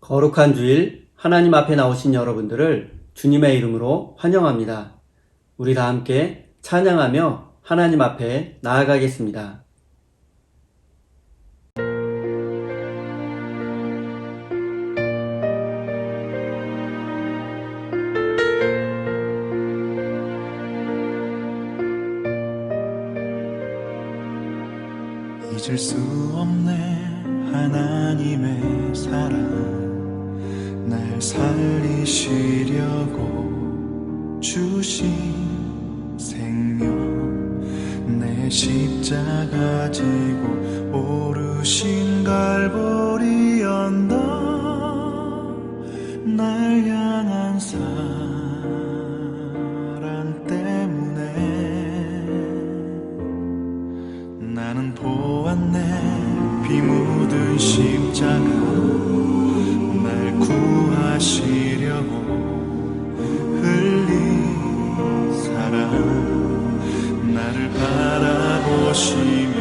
거룩한 주일 하나님 앞에 나오신 여러분들을 주님의 이름으로 환영합니다. 우리 다 함께 찬양하며 하나님 앞에 나아가겠습니다. 잊을 수 없네 하나님의 사랑, 날 살리시려고 주신 생명, 내 십자가 지고 오르신 갈보리 언덕, 날 향한 사랑 때문에 나는 보았네. 피 묻은 십자가, 날 구하시려고 흘린 사랑, 나를 바라보시며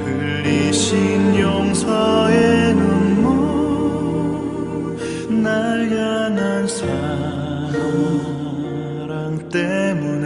흘리신 용서의 눈물, 날 향한 사랑 때문에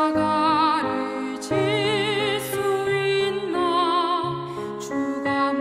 십자가를 질 수 있나? 주가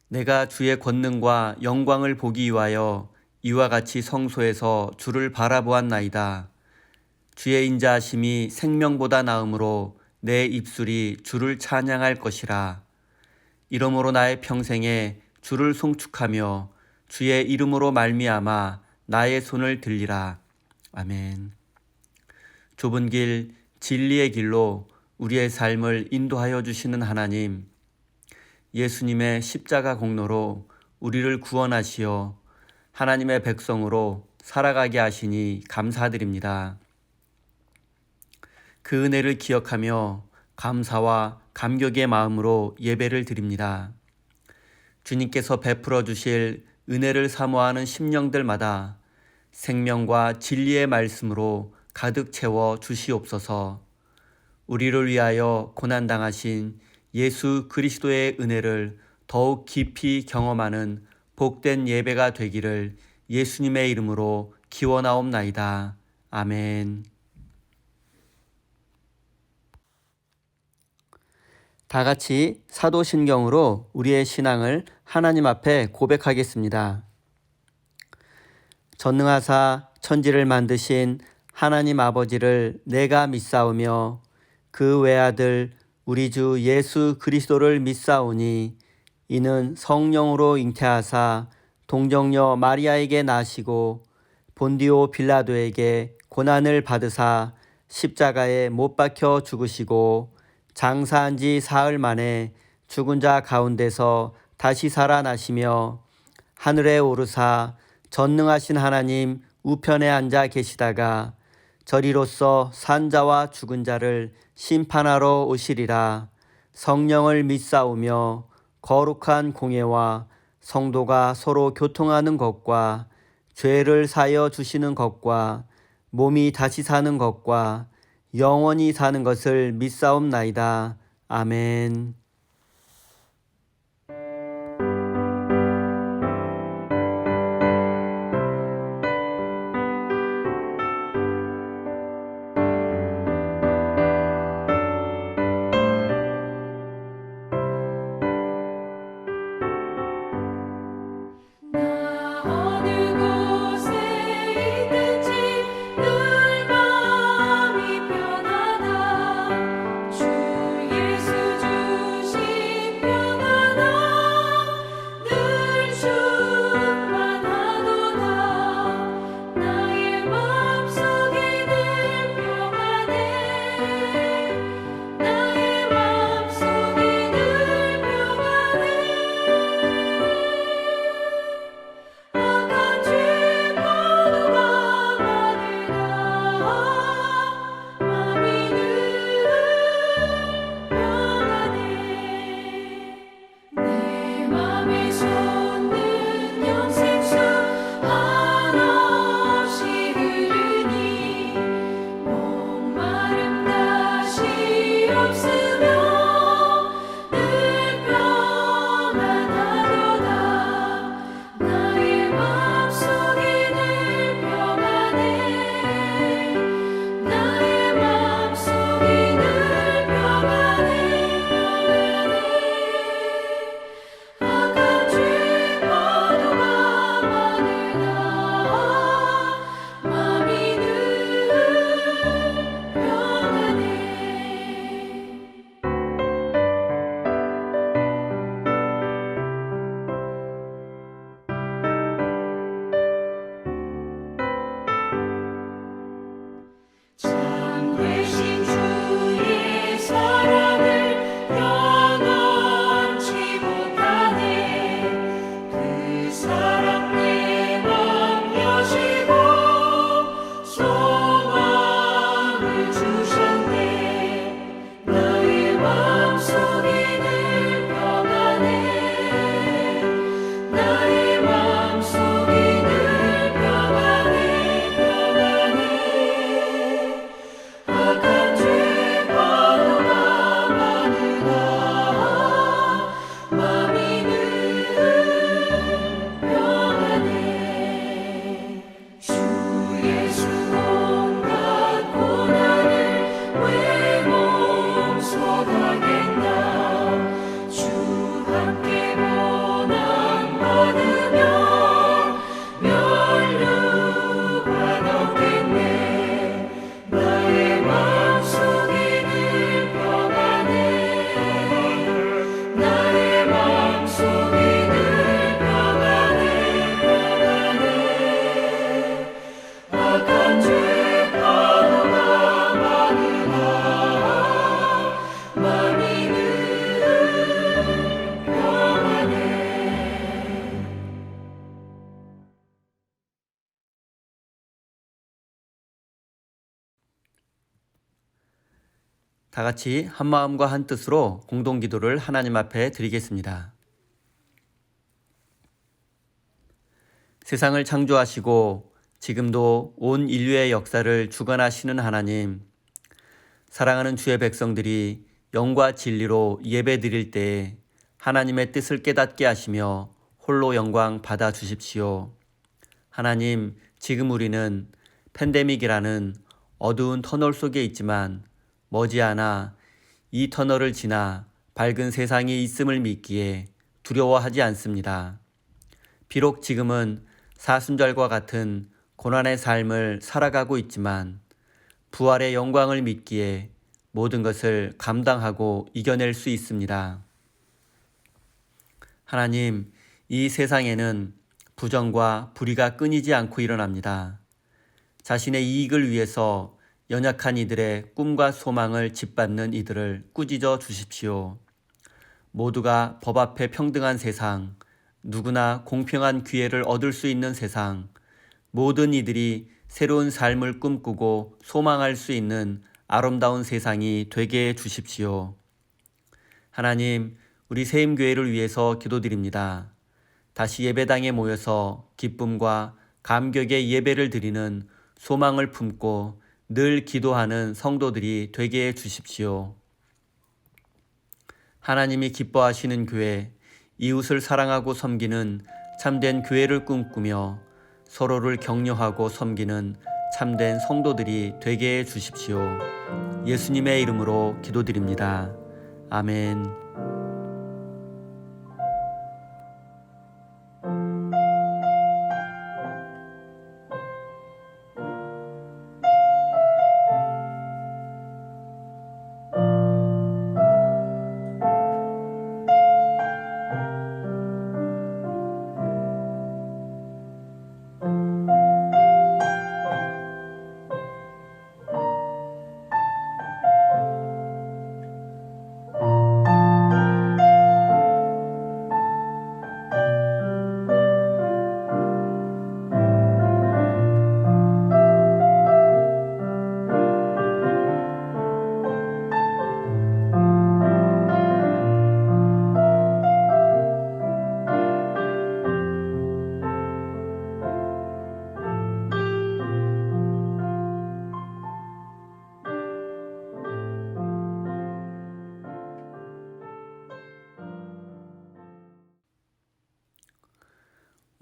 내가 주의 권능과 영광을 보기 위하여 이와 같이 성소에서 주를 바라보았나이다. 주의 인자하심이 생명보다 나음으로 내 입술이 주를 찬양할 것이라. 이러므로 나의 평생에 주를 송축하며 주의 이름으로 말미암아 나의 손을 들리라. 아멘. 좁은 길, 진리의 길로 우리의 삶을 인도하여 주시는 하나님, 예수님의 십자가 공로로 우리를 구원하시어 하나님의 백성으로 살아가게 하시니 감사드립니다. 그 은혜를 기억하며 감사와 감격의 마음으로 예배를 드립니다. 주님께서 베풀어 주실 은혜를 사모하는 심령들마다 생명과 진리의 말씀으로 가득 채워 주시옵소서. 우리를 위하여 고난당하신 예수 그리스도의 은혜를 더욱 깊이 경험하는 복된 예배가 되기를 예수님의 이름으로 기원하옵나이다. 아멘. 다 같이 사도신경으로 우리의 신앙을 하나님 앞에 고백하겠습니다. 전능하사 천지를 만드신 하나님 아버지를 내가 믿사오며 그 외아들 우리 주 예수 그리스도를 믿사오니 이는 성령으로 잉태하사 동정녀 마리아에게 나시고 본디오 빌라도에게 고난을 받으사 십자가에 못 박혀 죽으시고 장사한 지 사흘 만에 죽은 자 가운데서 다시 살아나시며 하늘에 오르사 전능하신 하나님 우편에 앉아 계시다가 저리로서 산 자와 죽은 자를 심판하러 오시리라. 성령을 믿사오며 거룩한 공예와 성도가 서로 교통하는 것과 죄를 사여 주시는 것과 몸이 다시 사는 것과 영원히 사는 것을 믿사옵나이다. 아멘. 다 같이 한 마음과 한 뜻으로 공동 기도를 하나님 앞에 드리겠습니다. 세상을 창조하시고 지금도 온 인류의 역사를 주관하시는 하나님, 사랑하는 주의 백성들이 영과 진리로 예배 드릴 때에 하나님의 뜻을 깨닫게 하시며 홀로 영광 받아 주십시오. 하나님, 지금 우리는 팬데믹이라는 어두운 터널 속에 있지만 머지않아 이 터널을 지나 밝은 세상이 있음을 믿기에 두려워하지 않습니다. 비록 지금은 사순절과 같은 고난의 삶을 살아가고 있지만 부활의 영광을 믿기에 모든 것을 감당하고 이겨낼 수 있습니다. 하나님, 이 세상에는 부정과 불의가 끊이지 않고 일어납니다. 자신의 이익을 위해서 연약한 이들의 꿈과 소망을 짓밟는 이들을 꾸짖어 주십시오. 모두가 법 앞에 평등한 세상, 누구나 공평한 기회를 얻을 수 있는 세상, 모든 이들이 새로운 삶을 꿈꾸고 소망할 수 있는 아름다운 세상이 되게 해 주십시오. 하나님, 우리 세임교회를 위해서 기도드립니다. 다시 예배당에 모여서 기쁨과 감격의 예배를 드리는 소망을 품고 늘 기도하는 성도들이 되게 해 주십시오. 하나님이 기뻐하시는 교회, 이웃을 사랑하고 섬기는 참된 교회를 꿈꾸며 서로를 격려하고 섬기는 참된 성도들이 되게 해 주십시오. 예수님의 이름으로 기도드립니다. 아멘.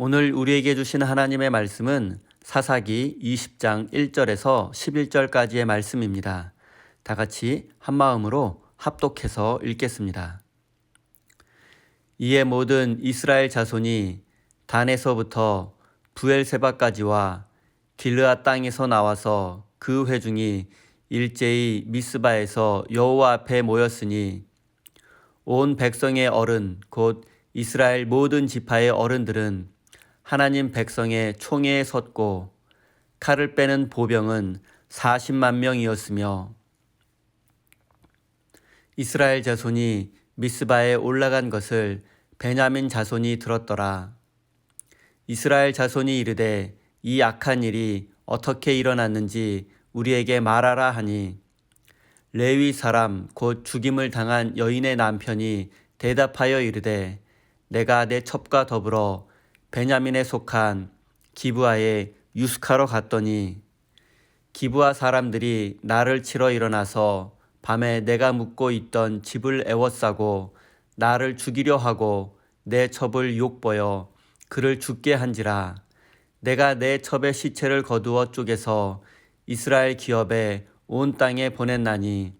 오늘 우리에게 주신 하나님의 말씀은 사사기 20장 1절에서 11절까지의 말씀입니다. 다 같이 한 마음으로 합독해서 읽겠습니다. 이에 모든 이스라엘 자손이 단에서부터 부엘세바까지와 길르앗 땅에서 나와서 그 회중이 일제히 미스바에서 여호와 앞에 모였으니 온 백성의 어른 곧 이스라엘 모든 지파의 어른들은 하나님 백성의 총회에 섰고 칼을 빼는 보병은 40만 명이었으며 이스라엘 자손이 미스바에 올라간 것을 베냐민 자손이 들었더라. 이스라엘 자손이 이르되 이 악한 일이 어떻게 일어났는지 우리에게 말하라 하니 레위 사람 곧 죽임을 당한 여인의 남편이 대답하여 이르되 내가 내 첩과 더불어 베냐민에 속한 기브아에 유숙하러 갔더니 기브아 사람들이 나를 치러 일어나서 밤에 내가 묵고 있던 집을 에워싸고 나를 죽이려 하고 내 첩을 욕보여 그를 죽게 한지라. 내가 내 첩의 시체를 거두어 쪼개서 이스라엘 기업에 온 땅에 보냈나니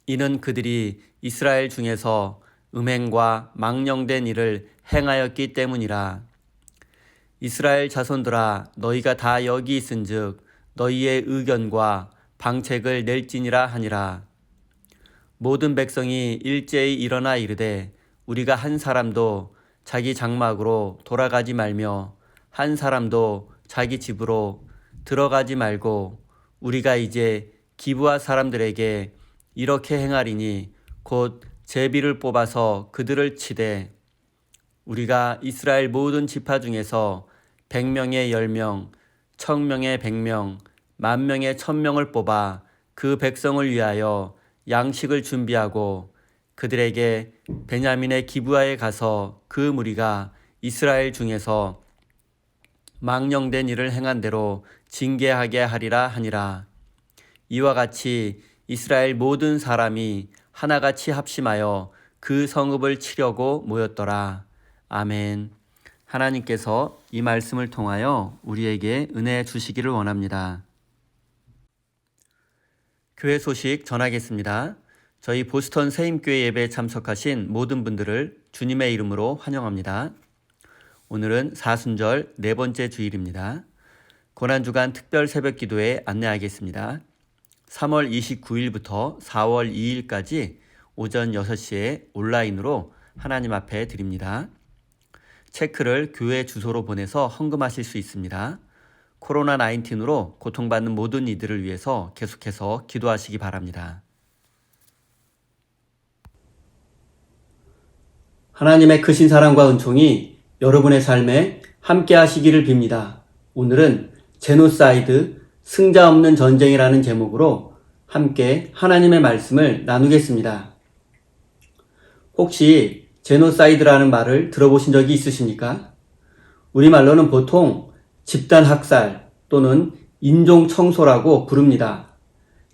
이는 그들이 이스라엘 중에서 음행과 망령된 일을 행하였기 때문이라. 이스라엘 자손들아 너희가 다 여기 있은즉 너희의 의견과 방책을 낼지니라 하니라. 모든 백성이 일제히 일어나 이르되 우리가 한 사람도 자기 장막으로 돌아가지 말며 한 사람도 자기 집으로 들어가지 말고 우리가 이제 기브아 사람들에게 이렇게 행하리니 곧 제비를 뽑아서 그들을 치되 우리가 이스라엘 모든 지파 중에서 100명에 10명, 1000명에 100명, 10,000명에 1000명을 뽑아 그 백성을 위하여 양식을 준비하고 그들에게 베냐민의 기브아에 가서 그 무리가 이스라엘 중에서 망령된 일을 행한 대로 징계하게 하리라 하니라. 이와 같이 이스라엘 모든 사람이 하나같이 합심하여 그 성읍을 치려고 모였더라. 아멘. 하나님께서 이 말씀을 통하여 우리에게 은혜 주시기를 원합니다. 교회 소식 전하겠습니다. 저희 보스턴 세임교회 예배에 참석하신 모든 분들을 주님의 이름으로 환영합니다. 오늘은 사순절 네 번째 주일입니다. 고난주간 특별 새벽 기도에 안내하겠습니다. 3월 29일부터 4월 2일까지 오전 6시에 온라인으로 하나님 앞에 드립니다. 체크를 교회 주소로 보내서 헌금하실 수 있습니다. 코로나19으로 고통받는 모든 이들을 위해서 계속해서 기도하시기 바랍니다. 하나님의 크신 사랑과 은총이 여러분의 삶에 함께 하시기를 빕니다. 오늘은 제노사이드, 승자 없는 전쟁이라는 제목으로 함께 하나님의 말씀을 나누겠습니다. 혹시 제노사이드라는 말을 들어보신 적이 있으십니까? 우리말로는 보통 집단 학살 또는 인종 청소라고 부릅니다.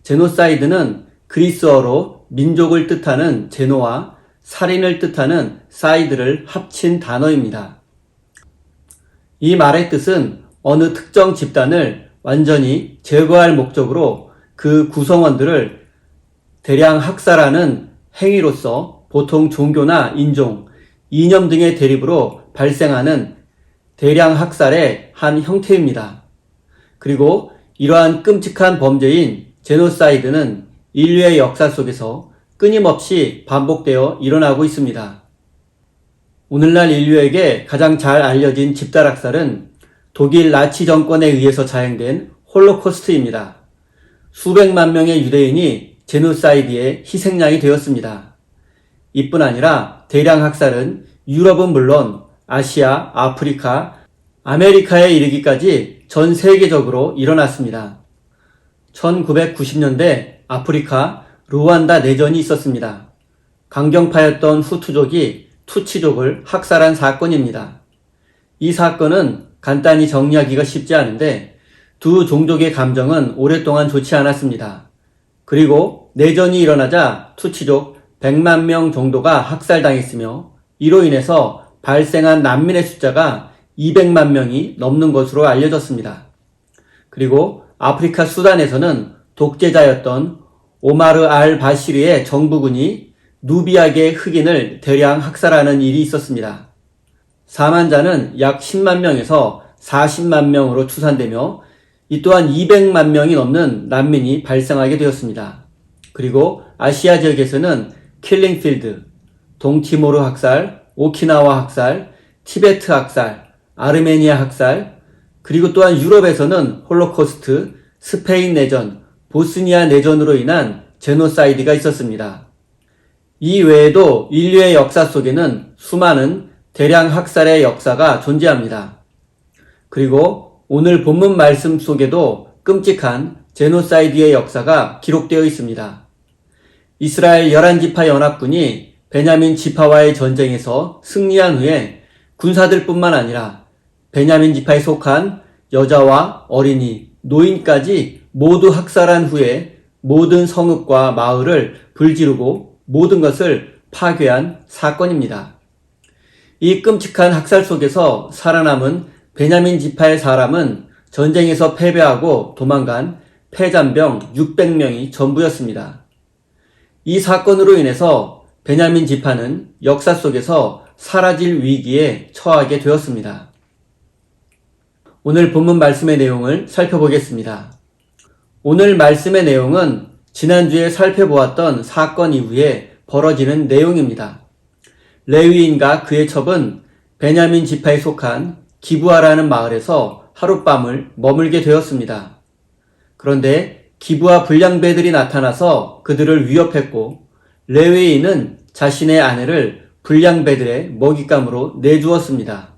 제노사이드는 그리스어로 민족을 뜻하는 제노와 살인을 뜻하는 사이드를 합친 단어입니다. 이 말의 뜻은 어느 특정 집단을 완전히 제거할 목적으로 그 구성원들을 대량 학살하는 행위로서 보통 종교나 인종, 이념 등의 대립으로 발생하는 대량 학살의 한 형태입니다. 그리고 이러한 끔찍한 범죄인 제노사이드는 인류의 역사 속에서 끊임없이 반복되어 일어나고 있습니다. 오늘날 인류에게 가장 잘 알려진 집단학살은 독일 나치 정권에 의해서 자행된 홀로코스트입니다. 수백만 명의 유대인이 제노사이드의 희생양이 되었습니다. 이뿐 아니라 대량 학살은 유럽은 물론 아시아, 아프리카, 아메리카에 이르기까지 전 세계적으로 일어났습니다. 1990년대 아프리카 루안다 내전이 있었습니다. 강경파였던 후투족이 투치족을 학살한 사건입니다. 이 사건은 간단히 정리하기가 쉽지 않은데 두 종족의 감정은 오랫동안 좋지 않았습니다. 그리고 내전이 일어나자 투치족 100만 명 정도가 학살당했으며 이로 인해서 발생한 난민의 숫자가 200만 명이 넘는 것으로 알려졌습니다. 그리고 아프리카 수단에서는 독재자였던 오마르 알 바시르의 정부군이 누비아계 흑인을 대량 학살하는 일이 있었습니다. 사망자는 약 10만 명에서 40만 명으로 추산되며 이 또한 200만 명이 넘는 난민이 발생하게 되었습니다. 그리고 아시아 지역에서는 킬링필드, 동티모르 학살, 오키나와 학살, 티베트 학살, 아르메니아 학살, 그리고 또한 유럽에서는 홀로코스트, 스페인 내전, 보스니아 내전으로 인한 제노사이드가 있었습니다. 이 외에도 인류의 역사 속에는 수많은 대량 학살의 역사가 존재합니다. 그리고 오늘 본문 말씀 속에도 끔찍한 제노사이드의 역사가 기록되어 있습니다. 이스라엘 11지파 연합군이 베냐민 지파와의 전쟁에서 승리한 후에 군사들뿐만 아니라 베냐민 지파에 속한 여자와 어린이, 노인까지 모두 학살한 후에 모든 성읍과 마을을 불지르고 모든 것을 파괴한 사건입니다. 이 끔찍한 학살 속에서 살아남은 베냐민 지파의 사람은 전쟁에서 패배하고 도망간 패잔병 600명이 전부였습니다. 이 사건으로 인해서 베냐민 지파는 역사 속에서 사라질 위기에 처하게 되었습니다. 오늘 본문 말씀의 내용을 살펴보겠습니다. 오늘 말씀의 내용은 지난주에 살펴보았던 사건 이후에 벌어지는 내용입니다. 레위인과 그의 첩은 베냐민 지파에 속한 기브아라는 마을에서 하룻밤을 머물게 되었습니다. 그런데 기브아 불량배들이 나타나서 그들을 위협했고 레위인은 자신의 아내를 불량배들의 먹잇감으로 내주었습니다.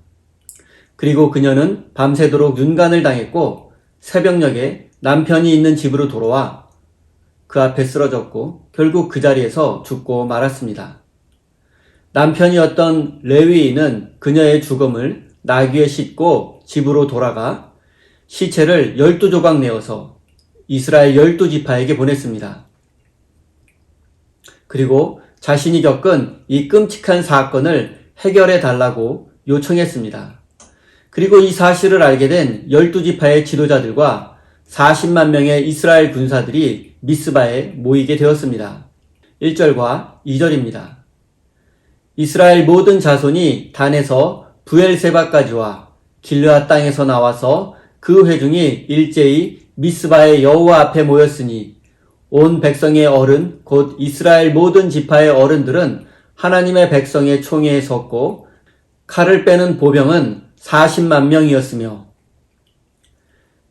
그리고 그녀는 밤새도록 윤간을 당했고 새벽녘에 남편이 있는 집으로 돌아와 그 앞에 쓰러졌고 결국 그 자리에서 죽고 말았습니다. 남편이었던 레위인은 그녀의 죽음을 나귀에 싣고 집으로 돌아가 시체를 12조각 내어서 이스라엘 12지파에게 보냈습니다. 그리고 자신이 겪은 이 끔찍한 사건을 해결해 달라고 요청했습니다. 그리고 이 사실을 알게 된 12지파의 지도자들과 40만 명의 이스라엘 군사들이 미스바에 모이게 되었습니다. 1절과 2절입니다. 이스라엘 모든 자손이 단에서 부엘세바까지와 길르앗 땅에서 나와서 그 회중이 일제히 미스바의 여호와 앞에 모였으니 온 백성의 어른 곧 이스라엘 모든 지파의 어른들은 하나님의 백성의 총회에 섰고 칼을 빼는 보병은 40만 명이었으며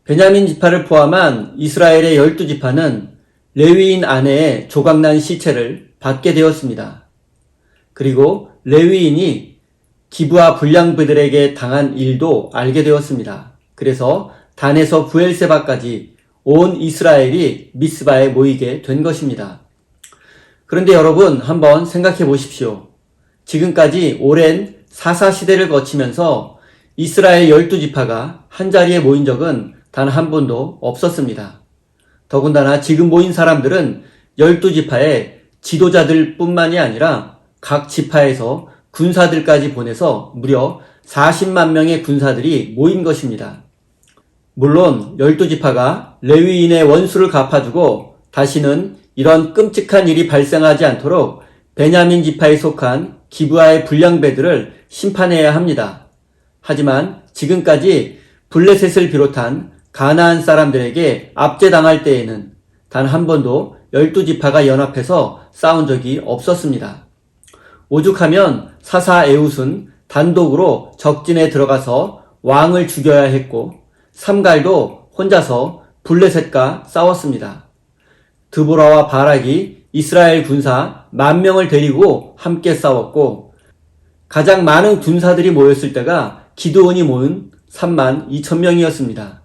베냐민 지파를 포함한 이스라엘의 12지파는 레위인 아내의 조각난 시체를 받게 되었습니다. 그리고 레위인이 기브아 불량배들에게 당한 일도 알게 되었습니다. 그래서 단에서 부엘세바까지 온 이스라엘이 미스바에 모이게 된 것입니다. 그런데 여러분 한번 생각해 보십시오. 지금까지 오랜 사사시대를 거치면서 이스라엘 12지파가 한자리에 모인 적은 단 한 번도 없었습니다. 더군다나 지금 모인 사람들은 12지파의 지도자들 뿐만이 아니라 각 지파에서 군사들까지 보내서 무려 40만 명의 군사들이 모인 것입니다. 물론 12지파가 레위인의 원수를 갚아주고 다시는 이런 끔찍한 일이 발생하지 않도록 베냐민 지파에 속한 기브아의 불량배들을 심판해야 합니다. 하지만 지금까지 블레셋을 비롯한 가나안 사람들에게 압제당할 때에는 단 한 번도 12지파가 연합해서 싸운 적이 없었습니다. 오죽하면 사사 에훗은 단독으로 적진에 들어가서 왕을 죽여야 했고 삼갈도 혼자서 블레셋과 싸웠습니다. 드보라와 바락이 이스라엘 군사 10,000명을 데리고 함께 싸웠고 가장 많은 군사들이 모였을 때가 기드온이 모은 32,000명이었습니다.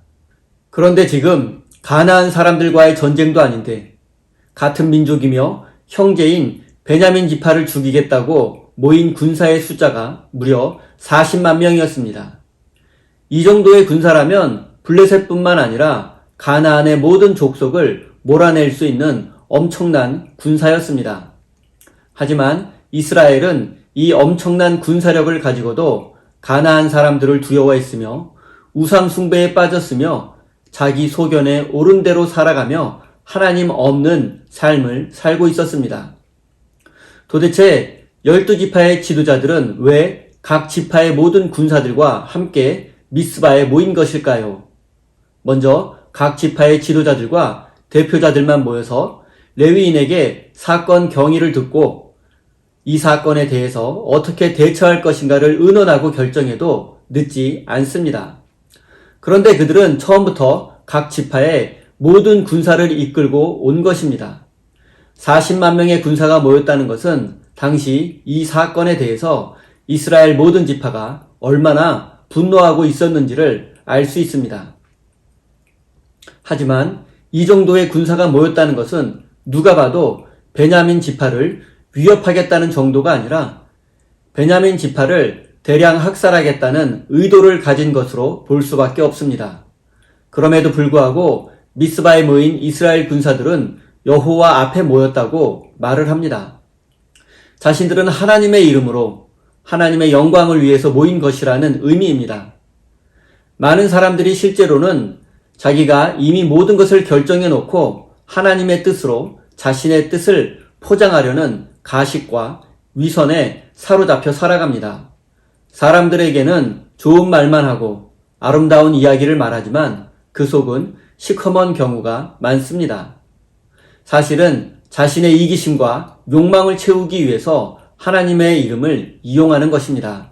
그런데 지금 가나안 사람들과의 전쟁도 아닌데 같은 민족이며 형제인 베냐민 지파를 죽이겠다고 모인 군사의 숫자가 무려 40만 명이었습니다. 이 정도의 군사라면 블레셋뿐만 아니라 가나안의 모든 족속을 몰아낼 수 있는 엄청난 군사였습니다. 하지만 이스라엘은 이 엄청난 군사력을 가지고도 가나안 사람들을 두려워했으며 우상 숭배에 빠졌으며 자기 소견에 옳은 대로 살아가며 하나님 없는 삶을 살고 있었습니다. 도대체 12지파의 지도자들은 왜 각 지파의 모든 군사들과 함께 미스바에 모인 것일까요? 먼저 각 지파의 지도자들과 대표자들만 모여서 레위인에게 사건 경위를 듣고 이 사건에 대해서 어떻게 대처할 것인가를 의논하고 결정해도 늦지 않습니다. 그런데 그들은 처음부터 각 지파의 모든 군사를 이끌고 온 것입니다. 40만 명의 군사가 모였다는 것은 당시 이 사건에 대해서 이스라엘 모든 지파가 얼마나 분노하고 있었는지를 알 수 있습니다. 하지만 이 정도의 군사가 모였다는 것은 누가 봐도 베냐민 지파를 위협하겠다는 정도가 아니라 베냐민 지파를 대량 학살하겠다는 의도를 가진 것으로 볼 수밖에 없습니다. 그럼에도 불구하고 미스바에 모인 이스라엘 군사들은 여호와 앞에 모였다고 말을 합니다. 자신들은 하나님의 이름으로 하나님의 영광을 위해서 모인 것이라는 의미입니다. 많은 사람들이 실제로는 자기가 이미 모든 것을 결정해 놓고 하나님의 뜻으로 자신의 뜻을 포장하려는 가식과 위선에 사로잡혀 살아갑니다. 사람들에게는 좋은 말만 하고 아름다운 이야기를 말하지만 그 속은 시커먼 경우가 많습니다. 사실은 자신의 이기심과 욕망을 채우기 위해서 하나님의 이름을 이용하는 것입니다.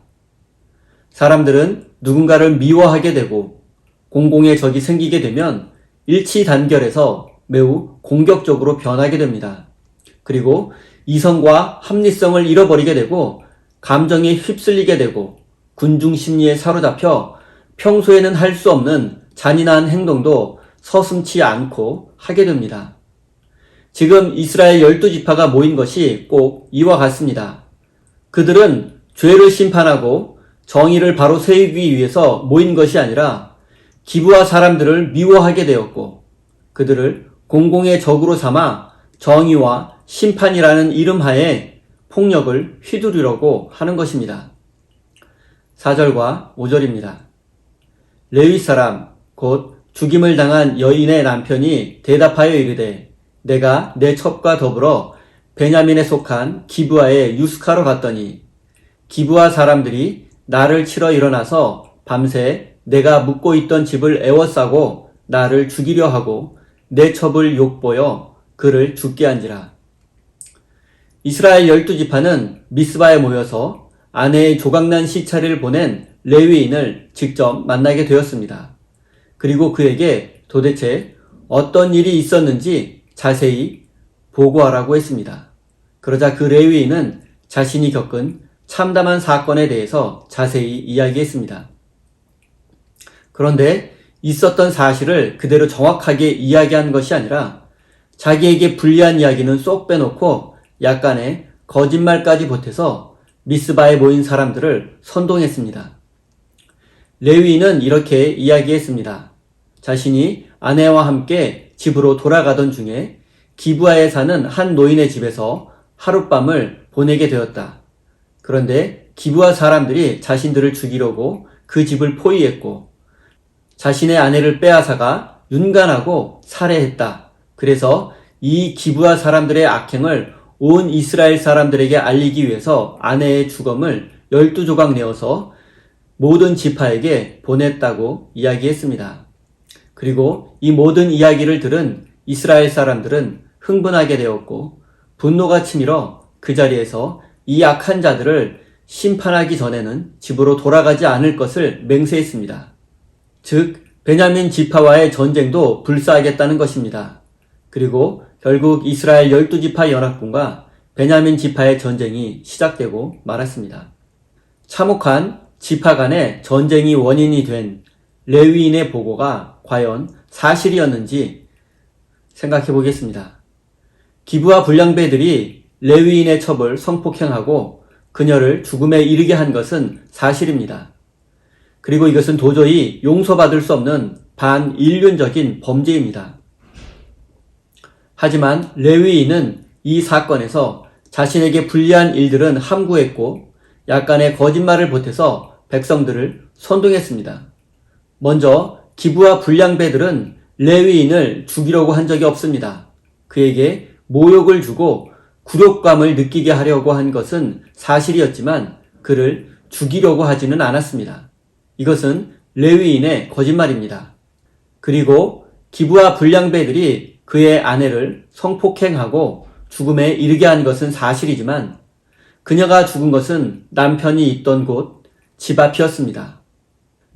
사람들은 누군가를 미워하게 되고 공공의 적이 생기게 되면 일치단결해서 매우 공격적으로 변하게 됩니다. 그리고 이성과 합리성을 잃어버리게 되고 감정에 휩쓸리게 되고 군중 심리에 사로잡혀 평소에는 할 수 없는 잔인한 행동도 서슴지 않고 하게 됩니다. 지금 이스라엘 12지파가 모인 것이 꼭 이와 같습니다. 그들은 죄를 심판하고 정의를 바로 세우기 위해서 모인 것이 아니라 기브아 사람들을 미워하게 되었고 그들을 공공의 적으로 삼아 정의와 심판이라는 이름 하에 폭력을 휘두르려고 하는 것입니다. 4절과 5절입니다. 레위 사람 곧 죽임을 당한 여인의 남편이 대답하여 이르되 내가 내 첩과 더불어 베냐민에 속한 기브아에 유숙하러 갔더니 기브아 사람들이 나를 치러 일어나서 밤새 내가 묵고 있던 집을 에워싸고 나를 죽이려 하고 내 첩을 욕보여 그를 죽게 한지라. 이스라엘 12지파는 미스바에 모여서 아내의 조각난 시체를 보낸 레위인을 직접 만나게 되었습니다. 그리고 그에게 도대체 어떤 일이 있었는지 자세히 보고하라고 했습니다. 그러자 그 레위인은 자신이 겪은 참담한 사건에 대해서 자세히 이야기했습니다. 그런데 있었던 사실을 그대로 정확하게 이야기한 것이 아니라 자기에게 불리한 이야기는 쏙 빼놓고 약간의 거짓말까지 보태서 미스바에 모인 사람들을 선동했습니다. 레위인은 이렇게 이야기했습니다. 자신이 아내와 함께 집으로 돌아가던 중에 기브아에 사는 한 노인의 집에서 하룻밤을 보내게 되었다. 그런데 기브아 사람들이 자신들을 죽이려고 그 집을 포위했고 자신의 아내를 빼앗아가 윤간하고 살해했다. 그래서 이 기브아 사람들의 악행을 온 이스라엘 사람들에게 알리기 위해서 아내의 죽음을 12조각 내어서 모든 지파에게 보냈다고 이야기했습니다. 그리고 이 모든 이야기를 들은 이스라엘 사람들은 흥분하게 되었고 분노가 치밀어 그 자리에서 이 악한 자들을 심판하기 전에는 집으로 돌아가지 않을 것을 맹세했습니다. 즉 베냐민 지파와의 전쟁도 불사하겠다는 것입니다. 그리고 결국 이스라엘 12지파 연합군과 베냐민 지파의 전쟁이 시작되고 말았습니다. 참혹한 지파 간의 전쟁이 원인이 된 레위인의 보고가 과연 사실이었는지 생각해 보겠습니다. 기브아 불량배들이 레위인의 첩을 성폭행하고 그녀를 죽음에 이르게 한 것은 사실입니다. 그리고 이것은 도저히 용서받을 수 없는 반인륜적인 범죄입니다. 하지만 레위인은 이 사건에서 자신에게 불리한 일들은 함구했고 약간의 거짓말을 보태서 백성들을 선동했습니다. 먼저 기브아 불량배들은 레위인을 죽이려고 한 적이 없습니다. 그에게 모욕을 주고 굴욕감을 느끼게 하려고 한 것은 사실이었지만 그를 죽이려고 하지는 않았습니다. 이것은 레위인의 거짓말입니다. 그리고 기브아 불량배들이 그의 아내를 성폭행하고 죽음에 이르게 한 것은 사실이지만 그녀가 죽은 것은 남편이 있던 곳 집 앞이었습니다.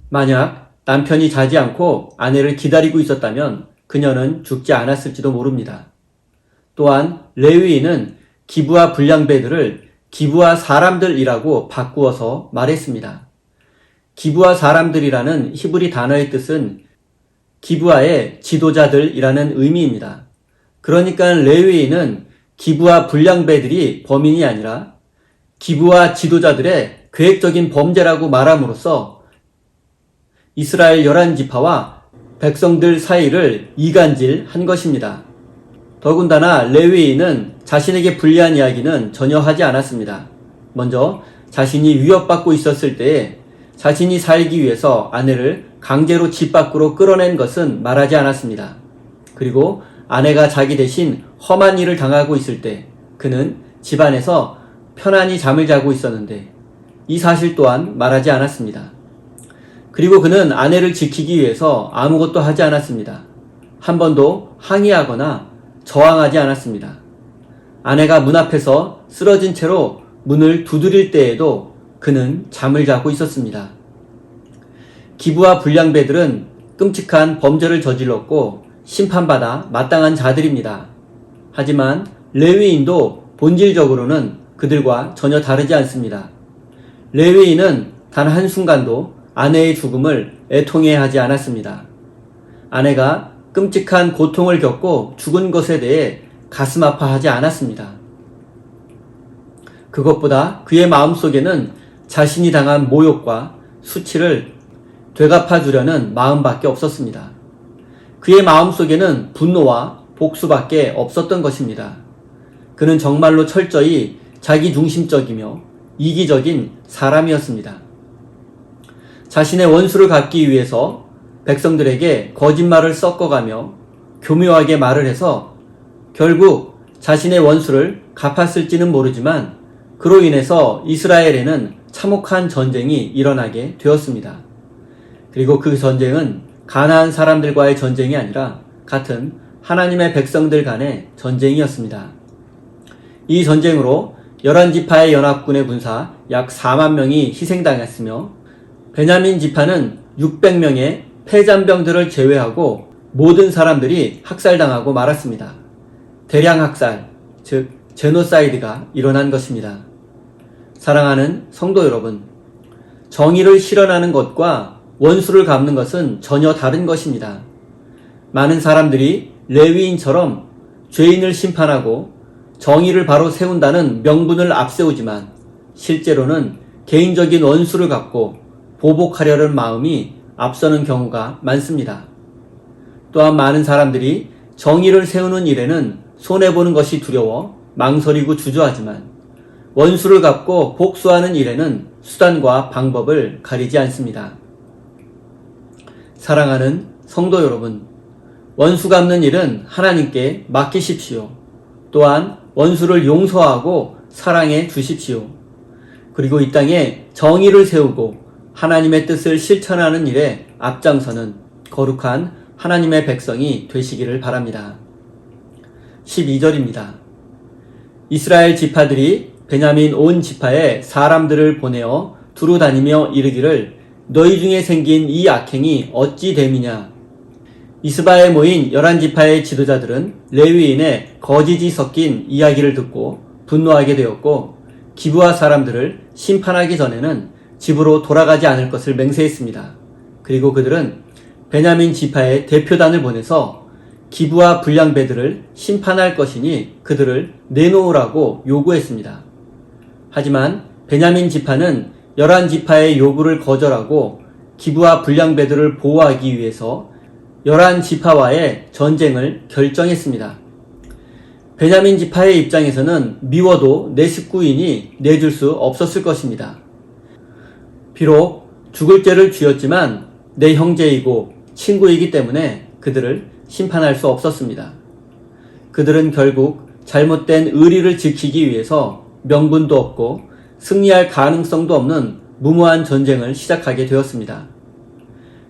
만약 남편이 자지 않고 아내를 기다리고 있었다면 그녀는 죽지 않았을지도 모릅니다. 또한 레위인은 기브아 불량배들을 기브아 사람들이라고 바꾸어서 말했습니다. 기브아 사람들이라는 히브리 단어의 뜻은 기브아의 지도자들이라는 의미입니다. 그러니까 레위인은 기브아 불량배들이 범인이 아니라 기브아 지도자들의 계획적인 범죄라고 말함으로써 이스라엘 11지파와 백성들 사이를 이간질한 것입니다. 더군다나 레위인은 자신에게 불리한 이야기는 전혀 하지 않았습니다. 먼저 자신이 위협받고 있었을 때에 자신이 살기 위해서 아내를 강제로 집 밖으로 끌어낸 것은 말하지 않았습니다. 그리고 아내가 자기 대신 험한 일을 당하고 있을 때 그는 집안에서 편안히 잠을 자고 있었는데 이 사실 또한 말하지 않았습니다. 그리고 그는 아내를 지키기 위해서 아무것도 하지 않았습니다. 한 번도 항의하거나 저항하지 않았습니다. 아내가 문 앞에서 쓰러진 채로 문을 두드릴 때에도 그는 잠을 자고 있었습니다. 기브아 불량배들은 끔찍한 범죄를 저질렀고 심판받아 마땅한 자들입니다. 하지만 레위인도 본질적으로는 그들과 전혀 다르지 않습니다. 레위인은 단 한순간도 아내의 죽음을 애통해하지 않았습니다. 아내가 끔찍한 고통을 겪고 죽은 것에 대해 가슴 아파하지 않았습니다. 그것보다 그의 마음속에는 자신이 당한 모욕과 수치를 되갚아주려는 마음밖에 없었습니다. 그의 마음속에는 분노와 복수밖에 없었던 것입니다. 그는 정말로 철저히 자기중심적이며 이기적인 사람이었습니다. 자신의 원수를 갚기 위해서 백성들에게 거짓말을 섞어가며 교묘하게 말을 해서 결국 자신의 원수를 갚았을지는 모르지만 그로 인해서 이스라엘에는 참혹한 전쟁이 일어나게 되었습니다. 그리고 그 전쟁은 가나안 사람들과의 전쟁이 아니라 같은 하나님의 백성들 간의 전쟁이었습니다. 이 전쟁으로 11지파의 연합군의 군사 약 4만 명이 희생당했으며 베냐민 지파는 600명의 패잔병들을 제외하고 모든 사람들이 학살당하고 말았습니다. 대량 학살, 즉 제노사이드가 일어난 것입니다. 사랑하는 성도 여러분, 정의를 실현하는 것과 원수를 갚는 것은 전혀 다른 것입니다. 많은 사람들이 레위인처럼 죄인을 심판하고 정의를 바로 세운다는 명분을 앞세우지만 실제로는 개인적인 원수를 갚고 보복하려는 마음이 앞서는 경우가 많습니다. 또한 많은 사람들이 정의를 세우는 일에는 손해보는 것이 두려워 망설이고 주저하지만 원수를 갚고 복수하는 일에는 수단과 방법을 가리지 않습니다. 사랑하는 성도 여러분, 원수 갚는 일은 하나님께 맡기십시오. 또한 원수를 용서하고 사랑해 주십시오. 그리고 이 땅에 정의를 세우고 하나님의 뜻을 실천하는 일에 앞장서는 거룩한 하나님의 백성이 되시기를 바랍니다. 12절입니다. 이스라엘 지파들이 베냐민 온 지파에 사람들을 보내어 두루 다니며 이르기를 너희 중에 생긴 이 악행이 어찌 됨이냐. 미스바에 모인 11지파의 지도자들은 레위인의 거짓이 섞인 이야기를 듣고 분노하게 되었고 기브아 사람들을 심판하기 전에는 집으로 돌아가지 않을 것을 맹세했습니다. 그리고 그들은 베냐민 지파의 대표단을 보내서 기브아 불량배들을 심판할 것이니 그들을 내놓으라고 요구했습니다. 하지만 베냐민 지파는 11지파의 요구를 거절하고 기브아 불량배들을 보호하기 위해서 11지파와의 전쟁을 결정했습니다. 베냐민 지파의 입장에서는 미워도 내 식구인이 내줄 수 없었을 것입니다. 비록 죽을 죄를 지었지만 내 형제이고 친구이기 때문에 그들을 심판할 수 없었습니다. 그들은 결국 잘못된 의리를 지키기 위해서 명분도 없고 승리할 가능성도 없는 무모한 전쟁을 시작하게 되었습니다.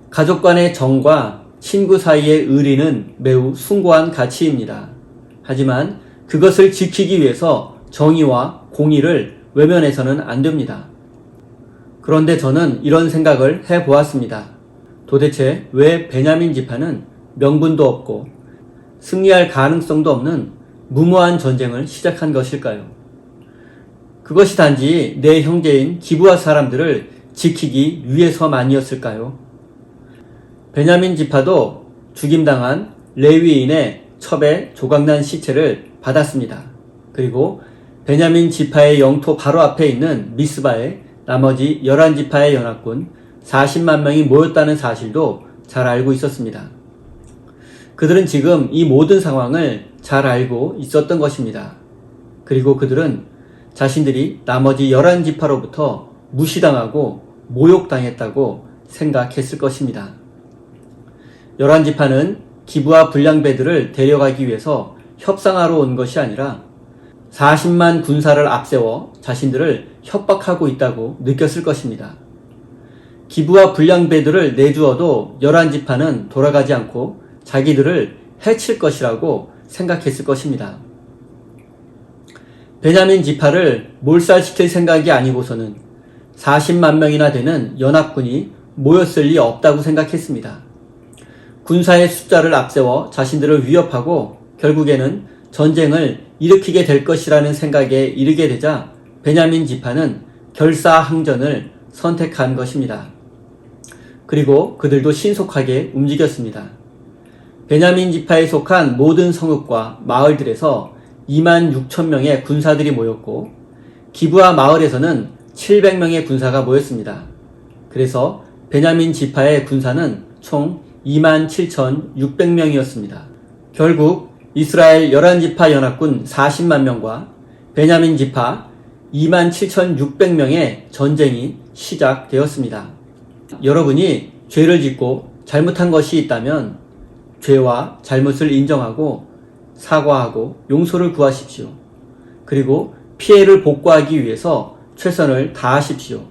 가족 간의 정과 친구 사이의 의리는 매우 숭고한 가치입니다. 하지만 그것을 지키기 위해서 정의와 공의를 외면해서는 안 됩니다. 그런데 저는 이런 생각을 해보았습니다. 도대체 왜 베냐민 지파는 명분도 없고 승리할 가능성도 없는 무모한 전쟁을 시작한 것일까요? 그것이 단지 내 형제인 기브아 사람들을 지키기 위해서만이었을까요? 베냐민 지파도 죽임당한 레위인의 첩에 조각난 시체를 받았습니다. 그리고 베냐민 지파의 영토 바로 앞에 있는 미스바에 나머지 11지파의 연합군 40만 명이 모였다는 사실도 잘 알고 있었습니다. 그들은 지금 이 모든 상황을 잘 알고 있었던 것입니다. 그리고 그들은 자신들이 나머지 11지파로부터 무시당하고 모욕당했다고 생각했을 것입니다. 11지파는 기브아 불량배들을 데려가기 위해서 협상하러 온 것이 아니라 40만 군사를 앞세워 자신들을 협박하고 있다고 느꼈을 것입니다. 기브아 불량배들을 내주어도 11지파는 돌아가지 않고 자기들을 해칠 것이라고 생각했을 것입니다. 베냐민 지파를 몰살시킬 생각이 아니고서는 40만 명이나 되는 연합군이 모였을 리 없다고 생각했습니다. 군사의 숫자를 앞세워 자신들을 위협하고 결국에는 전쟁을 일으키게 될 것이라는 생각에 이르게 되자 베냐민 지파는 결사항전을 선택한 것입니다. 그리고 그들도 신속하게 움직였습니다. 베냐민 지파에 속한 모든 성읍과 마을들에서 2만 6천 명의 군사들이 모였고 기브아 마을에서는 700명의 군사가 모였습니다. 그래서 베냐민 지파의 군사는 총 2만 7,600명이었습니다. 결국 이스라엘 11지파 연합군 40만 명과 베냐민 지파 2만 7,600명의 전쟁이 시작되었습니다. 여러분이 죄를 짓고 잘못한 것이 있다면 죄와 잘못을 인정하고 사과하고 용서를 구하십시오. 그리고 피해를 복구하기 위해서 최선을 다하십시오.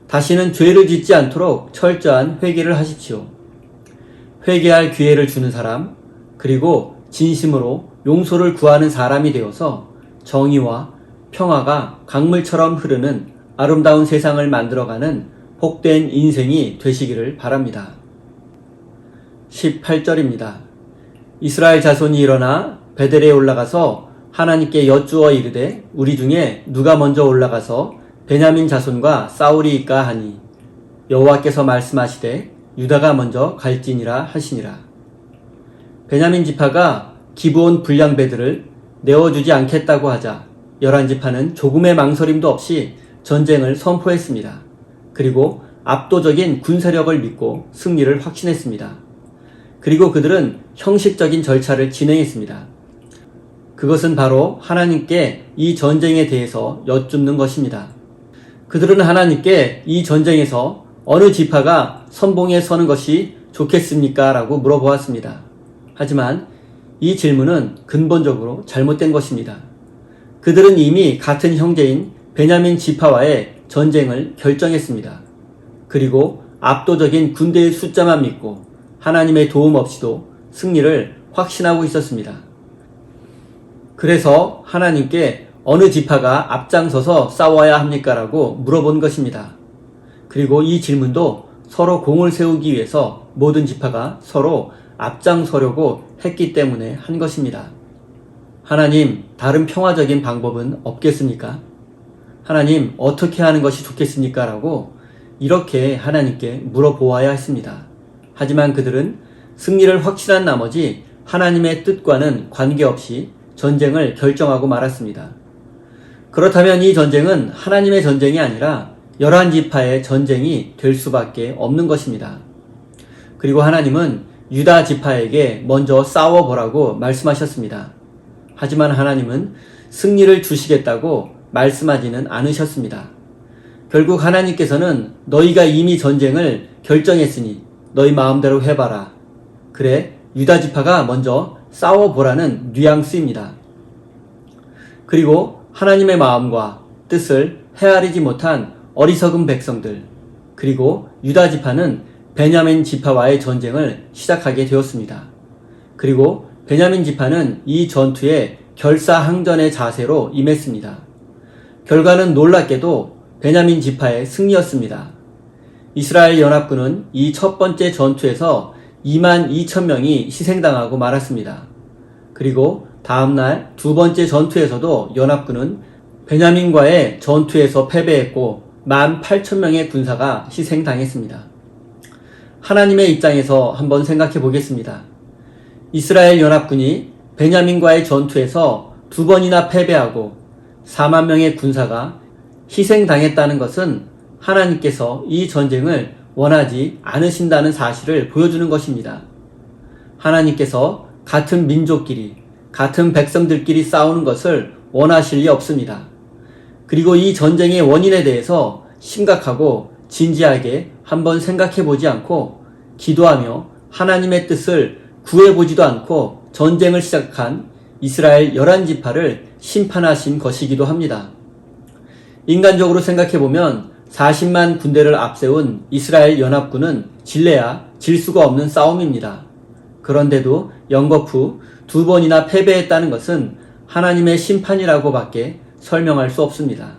다시는 죄를 짓지 않도록 철저한 회개를 하십시오. 회개할 기회를 주는 사람, 그리고 진심으로 용서를 구하는 사람이 되어서 정의와 평화가 강물처럼 흐르는 아름다운 세상을 만들어가는 복된 인생이 되시기를 바랍니다. 18절입니다. 이스라엘 자손이 일어나 베델에 올라가서 하나님께 여쭈어 이르되 우리 중에 누가 먼저 올라가서 베냐민 자손과 싸우리이까 하니 여호와께서 말씀하시되 유다가 먼저 갈지니라 하시니라. 베냐민 지파가 기브온 불량배들을 내어주지 않겠다고 하자 11지파는 조금의 망설임도 없이 전쟁을 선포했습니다. 그리고 압도적인 군사력을 믿고 승리를 확신했습니다. 그리고 그들은 형식적인 절차를 진행했습니다. 그것은 바로 하나님께 이 전쟁에 대해서 여쭙는 것입니다. 그들은 하나님께 이 전쟁에서 어느 지파가 선봉에 서는 것이 좋겠습니까? 라고 물어보았습니다. 하지만 이 질문은 근본적으로 잘못된 것입니다. 그들은 이미 같은 형제인 베냐민 지파와의 전쟁을 결정했습니다. 그리고 압도적인 군대의 숫자만 믿고 하나님의 도움 없이도 승리를 확신하고 있었습니다. 그래서 하나님께 어느 지파가 앞장서서 싸워야 합니까? 라고 물어본 것입니다. 그리고 이 질문도 서로 공을 세우기 위해서 모든 지파가 서로 앞장서려고 했기 때문에 한 것입니다. 하나님, 다른 평화적인 방법은 없겠습니까? 하나님, 어떻게 하는 것이 좋겠습니까? 라고 이렇게 하나님께 물어보아야 했습니다. 하지만 그들은 승리를 확신한 나머지 하나님의 뜻과는 관계없이 전쟁을 결정하고 말았습니다. 그렇다면 이 전쟁은 하나님의 전쟁이 아니라 11지파의 전쟁이 될 수밖에 없는 것입니다. 그리고 하나님은 유다 지파에게 먼저 싸워보라고 말씀하셨습니다. 하지만 하나님은 승리를 주시겠다고 말씀하지는 않으셨습니다. 결국 하나님께서는 너희가 이미 전쟁을 결정했으니 너희 마음대로 해봐라. 그래, 유다 지파가 먼저 싸워보라는 뉘앙스입니다. 그리고 하나님의 마음과 뜻을 헤아리지 못한 어리석은 백성들, 그리고 유다 지파는 베냐민 지파와의 전쟁을 시작하게 되었습니다. 그리고 베냐민 지파는 이 전투에 결사항전의 자세로 임했습니다. 결과는 놀랍게도 베냐민 지파의 승리였습니다. 이스라엘 연합군은 이 첫 번째 전투에서 2만 2천 명이 희생당하고 말았습니다. 그리고 다음날 두 번째 전투에서도 연합군은 베냐민과의 전투에서 패배했고 1만 8천 명의 군사가 희생당했습니다. 하나님의 입장에서 한번 생각해 보겠습니다. 이스라엘 연합군이 베냐민과의 전투에서 두 번이나 패배하고 4만 명의 군사가 희생당했다는 것은 하나님께서 이 전쟁을 원하지 않으신다는 사실을 보여주는 것입니다. 하나님께서 같은 민족끼리, 같은 백성들끼리 싸우는 것을 원하실 리 없습니다. 그리고 이 전쟁의 원인에 대해서 심각하고 진지하게 한번 생각해 보지 않고 기도하며 하나님의 뜻을 구해보지도 않고 전쟁을 시작한 이스라엘 11지파를 심판하신 것이기도 합니다. 인간적으로 생각해보면 40만 군대를 앞세운 이스라엘 연합군은 질래야 질 수가 없는 싸움입니다. 그런데도 연거푸 두 번이나 패배했다는 것은 하나님의 심판이라고 밖에 설명할 수 없습니다.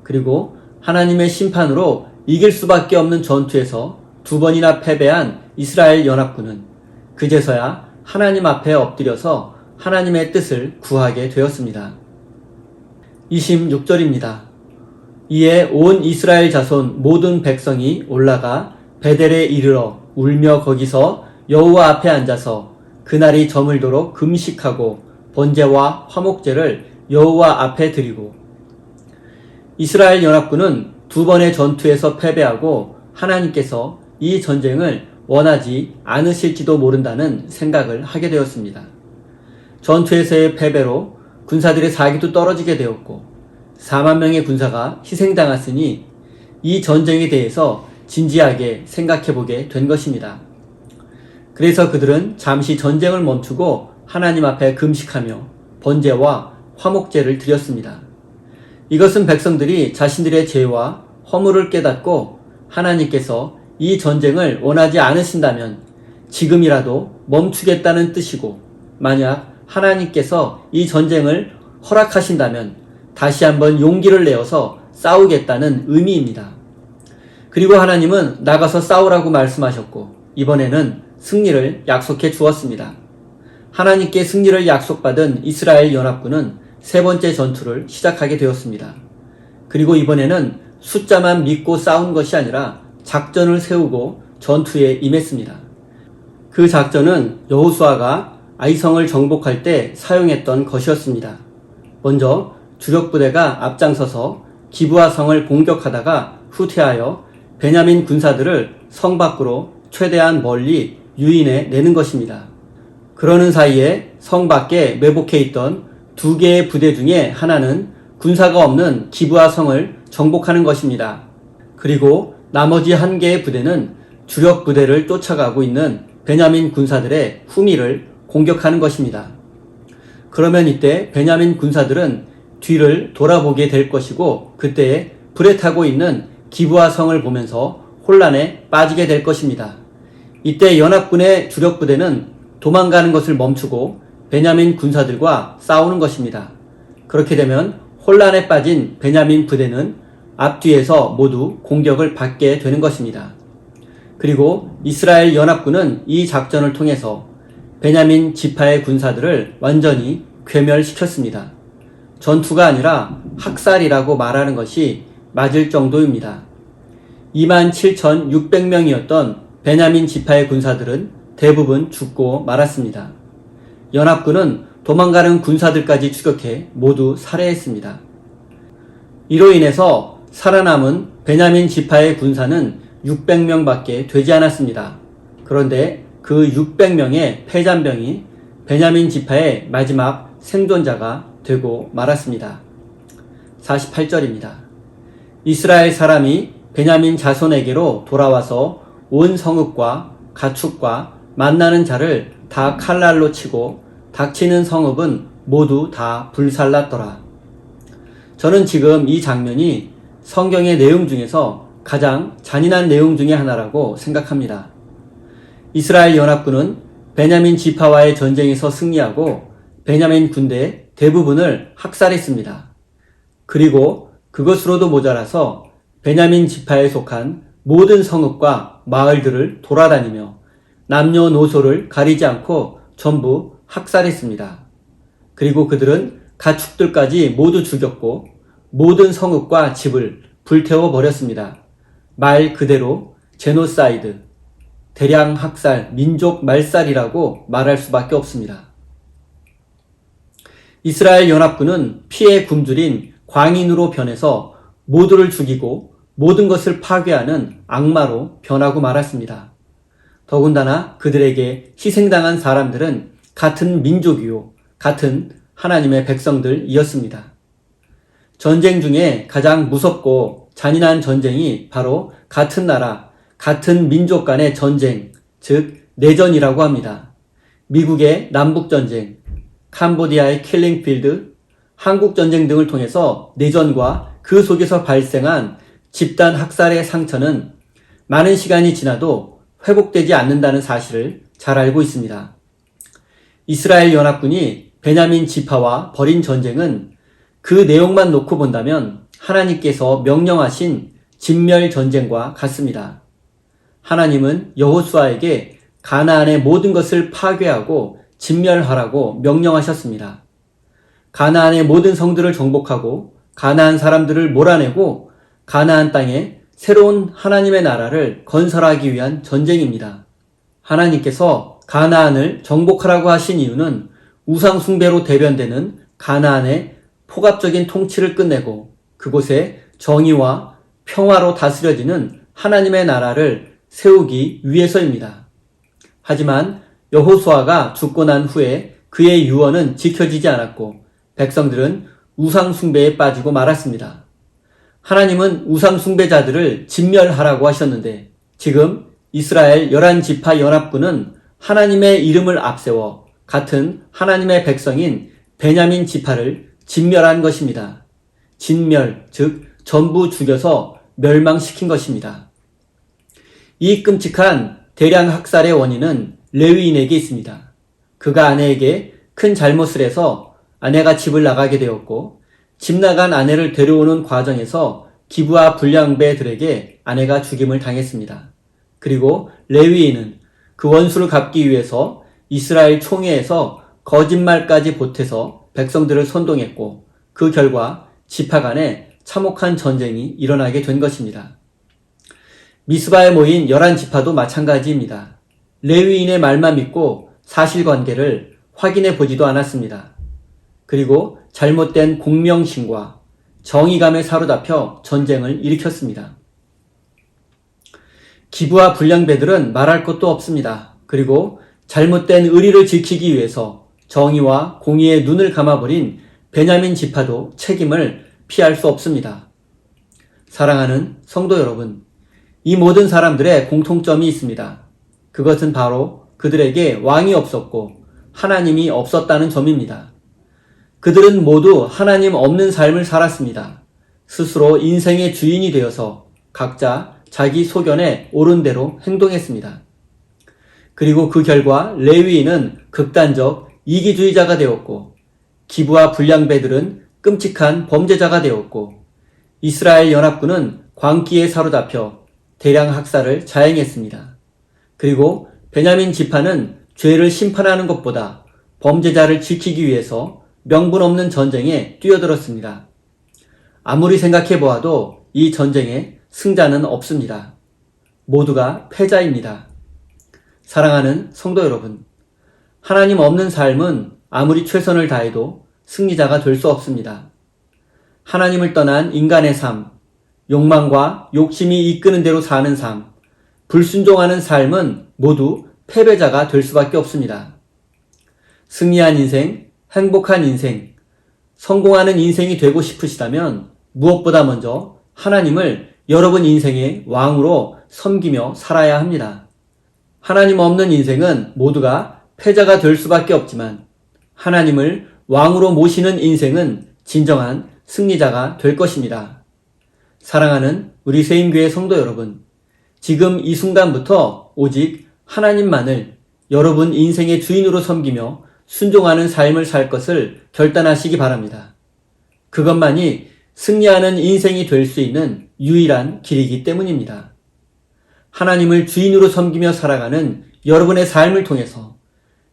그리고 하나님의 심판으로 이길 수밖에 없는 전투에서 두 번이나 패배한 이스라엘 연합군은 그제서야 하나님 앞에 엎드려서 하나님의 뜻을 구하게 되었습니다. 26절입니다. 이에 온 이스라엘 자손 모든 백성이 올라가 베델에 이르러 울며 거기서 여호와 앞에 앉아서 그날이 저물도록 금식하고 번제와 화목제를 여호와 앞에 드리고 이스라엘 연합군은 두 번의 전투에서 패배하고 하나님께서 이 전쟁을 원하지 않으실지도 모른다는 생각을 하게 되었습니다. 전투에서의 패배로 군사들의 사기도 떨어지게 되었고 4만 명의 군사가 희생당했으니 이 전쟁에 대해서 진지하게 생각해보게 된 것입니다. 그래서 그들은 잠시 전쟁을 멈추고 하나님 앞에 금식하며 번제와 화목제를 드렸습니다. 이것은 백성들이 자신들의 죄와 허물을 깨닫고 하나님께서 이 전쟁을 원하지 않으신다면 지금이라도 멈추겠다는 뜻이고, 만약 하나님께서 이 전쟁을 허락하신다면 다시 한번 용기를 내어서 싸우겠다는 의미입니다. 그리고 하나님은 나가서 싸우라고 말씀하셨고 이번에는 승리를 약속해 주었습니다. 하나님께 승리를 약속받은 이스라엘 연합군은 세 번째 전투를 시작하게 되었습니다. 그리고 이번에는 숫자만 믿고 싸운 것이 아니라 작전을 세우고 전투에 임했습니다. 그 작전은 여호수아가 아이성을 정복할 때 사용했던 것이었습니다. 먼저 주력 부대가 앞장서서 기브아 성을 공격하다가 후퇴하여 베냐민 군사들을 성 밖으로 최대한 멀리 유인해 내는 것입니다. 그러는 사이에 성 밖에 매복해 있던 두 개의 부대 중에 하나는 군사가 없는 기브아 성을 정복하는 것입니다. 그리고 나머지 한 개의 부대는 주력 부대를 쫓아가고 있는 베냐민 군사들의 후미를 공격하는 것입니다. 그러면 이때 베냐민 군사들은 뒤를 돌아보게 될 것이고 그때에 불에 타고 있는 기브아 성을 보면서 혼란에 빠지게 될 것입니다. 이때 연합군의 주력 부대는 도망가는 것을 멈추고 베냐민 군사들과 싸우는 것입니다. 그렇게 되면 혼란에 빠진 베냐민 부대는 앞뒤에서 모두 공격을 받게 되는 것입니다. 그리고 이스라엘 연합군은 이 작전을 통해서 베냐민 지파의 군사들을 완전히 괴멸시켰습니다. 전투가 아니라 학살이라고 말하는 것이 맞을 정도입니다. 27,600명이었던 베냐민 지파의 군사들은 대부분 죽고 말았습니다. 연합군은 도망가는 군사들까지 추격해 모두 살해했습니다. 이로 인해서 살아남은 베냐민 지파의 군사는 600명밖에 되지 않았습니다. 그런데 그 600명의 패잔병이 베냐민 지파의 마지막 생존자가 되고 말았습니다. 48절입니다. 이스라엘 사람이 베냐민 자손에게로 돌아와서 온 성읍과 가축과 만나는 자를 다 칼날로 치고 닥치는 성읍은 모두 다 불살랐더라. 저는 지금 이 장면이 성경의 내용 중에서 가장 잔인한 내용 중에 하나라고 생각합니다. 이스라엘 연합군은 베냐민 지파와의 전쟁에서 승리하고 베냐민 군대 대부분을 학살했습니다. 그리고 그것으로도 모자라서 베냐민 지파에 속한 모든 성읍과 마을들을 돌아다니며 남녀노소를 가리지 않고 전부 학살했습니다. 그리고 그들은 가축들까지 모두 죽였고 모든 성읍과 집을 불태워 버렸습니다. 말 그대로 제노사이드, 대량 학살, 민족 말살이라고 말할 수밖에 없습니다. 이스라엘 연합군은 피에 굶주린 광인으로 변해서 모두를 죽이고 모든 것을 파괴하는 악마로 변하고 말았습니다. 더군다나 그들에게 희생당한 사람들은 같은 민족이요, 같은 하나님의 백성들이었습니다. 전쟁 중에 가장 무섭고 잔인한 전쟁이 바로 같은 나라, 같은 민족 간의 전쟁, 즉 내전이라고 합니다. 미국의 남북전쟁, 캄보디아의 킬링필드, 한국전쟁 등을 통해서 내전과 그 속에서 발생한 집단 학살의 상처는 많은 시간이 지나도 회복되지 않는다는 사실을 잘 알고 있습니다. 이스라엘 연합군이 베냐민 지파와 벌인 전쟁은 그 내용만 놓고 본다면 하나님께서 명령하신 진멸 전쟁과 같습니다. 하나님은 여호수아에게 가나안의 모든 것을 파괴하고 진멸하라고 명령하셨습니다. 가나안의 모든 성들을 정복하고 가나안 사람들을 몰아내고 가나안 땅에 새로운 하나님의 나라를 건설하기 위한 전쟁입니다. 하나님께서 가나안을 정복하라고 하신 이유는 우상 숭배로 대변되는 가나안의 폭압적인 통치를 끝내고 그곳에 정의와 평화로 다스려지는 하나님의 나라를 세우기 위해서입니다. 하지만 여호수아가 죽고 난 후에 그의 유언은 지켜지지 않았고 백성들은 우상 숭배에 빠지고 말았습니다. 하나님은 우상 숭배자들을 진멸하라고 하셨는데 지금 이스라엘 11지파 연합군은 하나님의 이름을 앞세워 같은 하나님의 백성인 베냐민 지파를 진멸한 것입니다. 진멸, 즉 전부 죽여서 멸망시킨 것입니다. 이 끔찍한 대량 학살의 원인은 레위인에게 있습니다. 그가 아내에게 큰 잘못을 해서 아내가 집을 나가게 되었고 집 나간 아내를 데려오는 과정에서 기브아 불량배들에게 아내가 죽임을 당했습니다. 그리고 레위인은 그 원수를 갚기 위해서 이스라엘 총회에서 거짓말까지 보태서 백성들을 선동했고 그 결과 지파 간에 참혹한 전쟁이 일어나게 된 것입니다. 미스바에 모인 11지파도 마찬가지입니다. 레위인의 말만 믿고 사실관계를 확인해 보지도 않았습니다. 그리고 잘못된 공명심과 정의감에 사로잡혀 전쟁을 일으켰습니다. 기브아 불량배들은 말할 것도 없습니다. 그리고 잘못된 의리를 지키기 위해서 정의와 공의에 눈을 감아버린 베냐민 지파도 책임을 피할 수 없습니다. 사랑하는 성도 여러분, 이 모든 사람들의 공통점이 있습니다. 그것은 바로 그들에게 왕이 없었고 하나님이 없었다는 점입니다. 그들은 모두 하나님 없는 삶을 살았습니다. 스스로 인생의 주인이 되어서 각자 자기 소견에 옳은 대로 행동했습니다. 그리고 그 결과 레위인은 극단적 이기주의자가 되었고 기브아 불량배들은 끔찍한 범죄자가 되었고 이스라엘 연합군은 광기에 사로잡혀 대량 학살을 자행했습니다. 그리고 베냐민 지파는 죄를 심판하는 것보다 범죄자를 지키기 위해서 명분 없는 전쟁에 뛰어들었습니다. 아무리 생각해 보아도 이 전쟁에 승자는 없습니다. 모두가 패자입니다. 사랑하는 성도 여러분, 하나님 없는 삶은 아무리 최선을 다해도 승리자가 될 수 없습니다. 하나님을 떠난 인간의 삶, 욕망과 욕심이 이끄는 대로 사는 삶, 불순종하는 삶은 모두 패배자가 될 수밖에 없습니다. 승리한 인생, 행복한 인생, 성공하는 인생이 되고 싶으시다면 무엇보다 먼저 하나님을 여러분 인생의 왕으로 섬기며 살아야 합니다. 하나님 없는 인생은 모두가 패자가 될 수밖에 없지만 하나님을 왕으로 모시는 인생은 진정한 승리자가 될 것입니다. 사랑하는 우리 세임교회 성도 여러분, 지금 이 순간부터 오직 하나님만을 여러분 인생의 주인으로 섬기며 순종하는 삶을 살 것을 결단하시기 바랍니다. 그것만이 승리하는 인생이 될 수 있는 유일한 길이기 때문입니다. 하나님을 주인으로 섬기며 살아가는 여러분의 삶을 통해서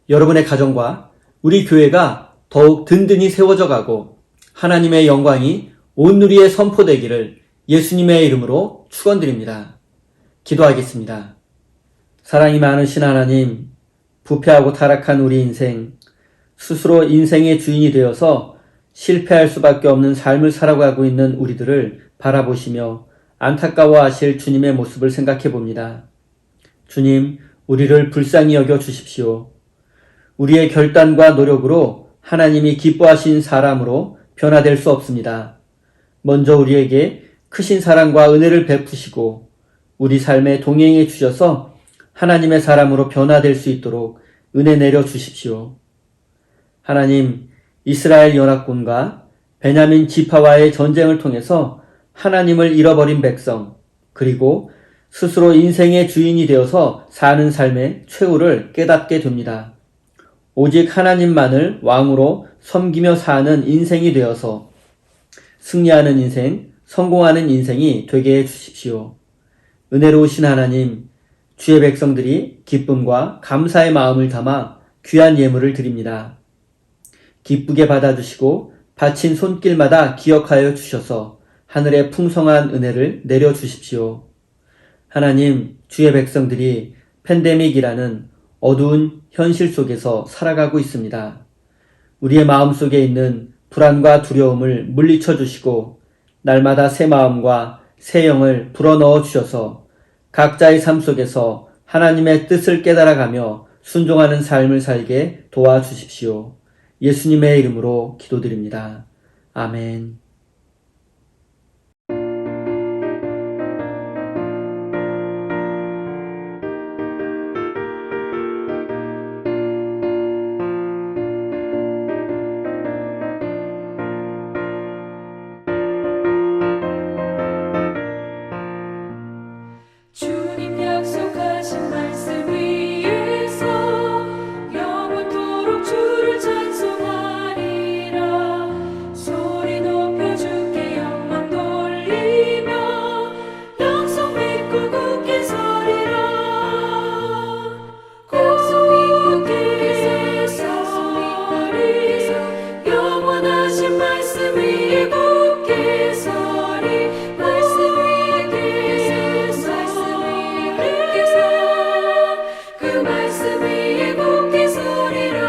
여러분의 가정과 우리 교회가 더욱 든든히 세워져 가고 하나님의 영광이 온 누리에 선포되기를 예수님의 이름으로 축원드립니다. 기도하겠습니다. 사랑이 많으신 하나님, 부패하고 타락한 우리 인생, 스스로 인생의 주인이 되어서 실패할 수밖에 없는 삶을 살아가고 있는 우리들을 바라보시며 안타까워하실 주님의 모습을 생각해 봅니다. 주님, 우리를 불쌍히 여겨 주십시오. 우리의 결단과 노력으로 하나님이 기뻐하신 사람으로 변화될 수 없습니다. 먼저 우리에게 크신 사랑과 은혜를 베푸시고 우리 삶에 동행해 주셔서 하나님의 사람으로 변화될 수 있도록 은혜 내려 주십시오. 하나님, 이스라엘 연합군과 베냐민 지파와의 전쟁을 통해서 하나님을 잃어버린 백성, 그리고 스스로 인생의 주인이 되어서 사는 삶의 최후를 깨닫게 됩니다. 오직 하나님만을 왕으로 섬기며 사는 인생이 되어서 승리하는 인생, 성공하는 인생이 되게 해 주십시오. 은혜로우신 하나님, 주의 백성들이 기쁨과 감사의 마음을 담아 귀한 예물을 드립니다. 기쁘게 받아주시고 바친 손길마다 기억하여 주셔서 하늘의 풍성한 은혜를 내려주십시오. 하나님, 주의 백성들이 팬데믹이라는 어두운 현실 속에서 살아가고 있습니다. 우리의 마음속에 있는 불안과 두려움을 물리쳐 주시고 날마다 새 마음과 새 영을 불어넣어 주셔서 각자의 삶 속에서 하나님의 뜻을 깨달아가며 순종하는 삶을 살게 도와주십시오. 예수님의 이름으로 기도드립니다. 아멘. 주님 약속하신 말씀 위에서 영원토록 주를 찬송하리라. 소리 높여 주께 영광 돌리며 약속 믿고 굳게 서리라. 약속 믿고 굳게 서리. 영원하신 말씀 위에 굳게 서리. 말씀 위에 그 말씀 위에 굳게 서리라.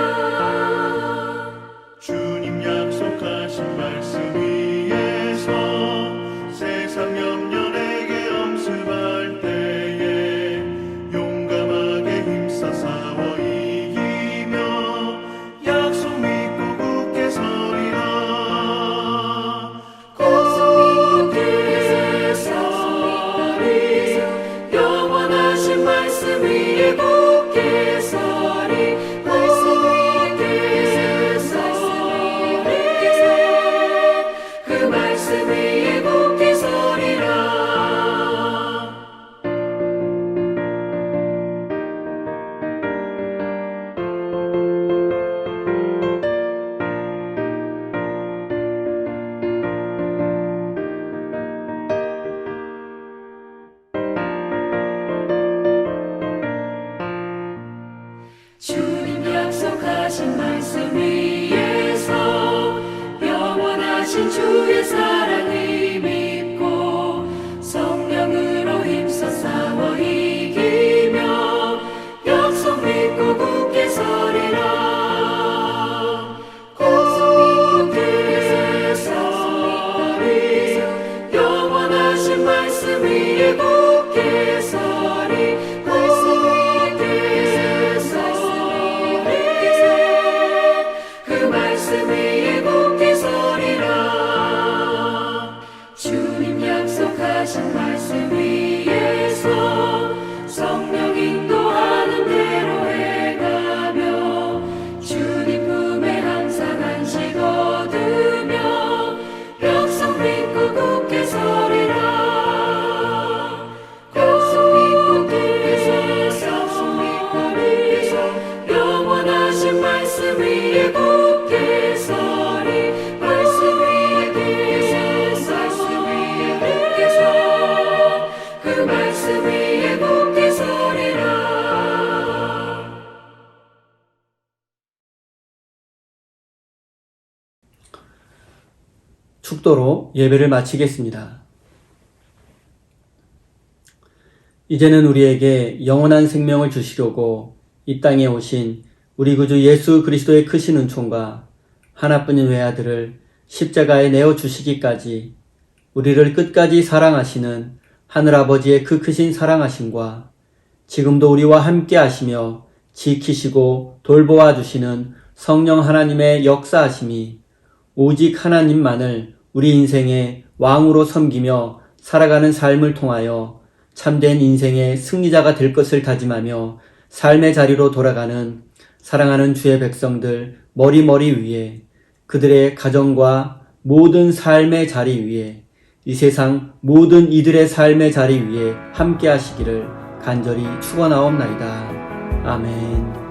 주님 약속하신 말씀 위에서 세상 염려 내게 엄습할 때에 용감하게 힘써 싸워 이기며 약속 믿고 굳게 서리라. 굳게 서리. 영원하신 말씀 위에 굳게 서리. 말씀 위에 서리. 그 말씀 위에 굳게 서리라. 주님 약속하신 말씀 위에서 영원하신 주의 사랑을 믿고 성령으로 힘써 싸워 이기며 약속 믿고 굳게 서리라. 굳게 서리. 영원하신 말씀 위에 굳게 서리. 말씀 위에 서리. 그 말씀 위에 굳게 서리라. 주님 약속하신 말씀 위에서 성령 인도하는 대로 행하며 주님 품에 항상 안식 얻으며 약속 믿고 굳게 서리라. 약속 믿고 굳게 서리. 영원하신 말씀 위에 굳게 서리. 말씀 위에 굳게 서. 그 말씀 위에 굳게 서리라. 축도로 예배를 마치겠습니다. 이제는 우리에게 영원한 생명을 주시려고 이 땅에 오신 우리 구주 예수 그리스도의 크신 은총과 하나뿐인 외아들을 십자가에 내어주시기까지 우리를 끝까지 사랑하시는 하늘아버지의 그 크신 사랑하심과 지금도 우리와 함께 하시며 지키시고 돌보아 주시는 성령 하나님의 역사하심이 오직 하나님만을 우리 인생의 왕으로 섬기며 살아가는 삶을 통하여 참된 인생의 승리자가 될 것을 다짐하며 삶의 자리로 돌아가는 사랑하는 주의 백성들 머리머리 위에 그들의 가정과 모든 삶의 자리 위에 이 세상 모든 이들의 삶의 자리 위에 함께 하시기를 간절히 축원하옵나이다. 아멘.